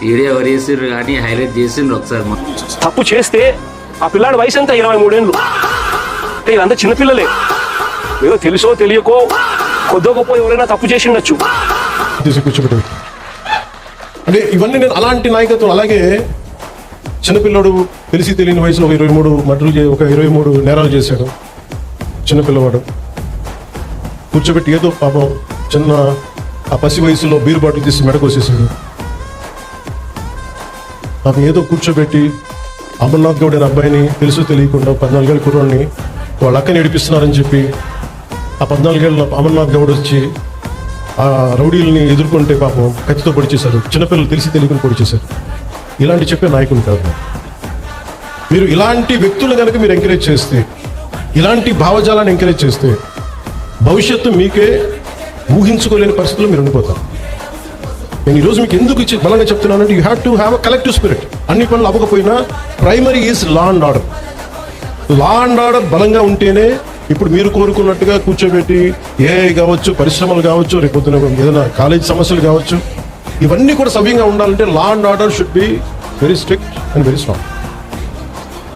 Video ఎవరు చేసిండ్రు కానీ హైలైట్ చేసిండ్రు ఒకసారి. తప్పు చేస్తే ఆ పిల్లాడి వయసు ఎంత 23 ఏళ్ళు. అంటే వీళ్ళంతా చిన్నపిల్లలే. ఏదో తెలుసో తెలియకో కొద్దో గొప్ప ఎవరైనా తప్పు చేసి ఉండొచ్చు. కూర్చోబెట్టి అంటే ఇవన్నీ నేను అలాంటి నాయకత్వం. అలాగే చిన్నపిల్లడు తెలిసి తెలియని వయసులో ఒక 23 మర్డర్లు ఒక 23 నేరాలు చేశాడు చిన్నపిల్లవాడు. కూర్చోబెట్టి ఏదో పాపం చిన్న ఆ పసి వయసులో బీరు బాటిల్ తీసి మెడకోసేసాడు. పాపం ఏదో కూర్చోబెట్టి అమర్నాథ్ గౌడ్ అనే అబ్బాయిని తెలుసు తెలియకుండా 14 ఏళ్ళ కుర్రాడిని వాళ్ళ అక్కని ఏడిపిస్తున్నారని చెప్పి ఆ 14 ఏళ్ళ అమర్నాథ్ గౌడ్ వచ్చి ఆ రౌడీలని ఎదుర్కొంటే పాపం కత్తితో పొడి చేశారు. చిన్నపిల్లలు తెలిసి తెలియకుండా పొడి చేశారు. ఇలాంటి చెప్పే నాయకులు కాదు మీరు. ఇలాంటి వ్యక్తులు కనుక మీరు ఎంకరేజ్ చేస్తే, ఇలాంటి భావజాలాన్ని ఎంకరేజ్ చేస్తే భవిష్యత్తు మీకే ఊహించుకోలేని పరిస్థితుల్లో మీరు ఉండిపోతారు. నేను ఈరోజు మీకు ఎందుకు బలంగా చెప్తున్నానంటే you have to have a collective spirit. అన్ని పనులు అవ్వకపోయినా primary is law and order. Law and order బలంగా ఉంటేనే ఇప్పుడు మీరు కోరుకున్నట్టుగా కూర్చోబెట్టి ఏఐ కావచ్చు, పరిశ్రమలు కావచ్చు, రేపు పొద్దున ఏదైనా కాలేజ్ సమస్యలు కావచ్చు, ఇవన్నీ కూడా సవ్యంగా ఉండాలంటే law and order should be very strict and very strong.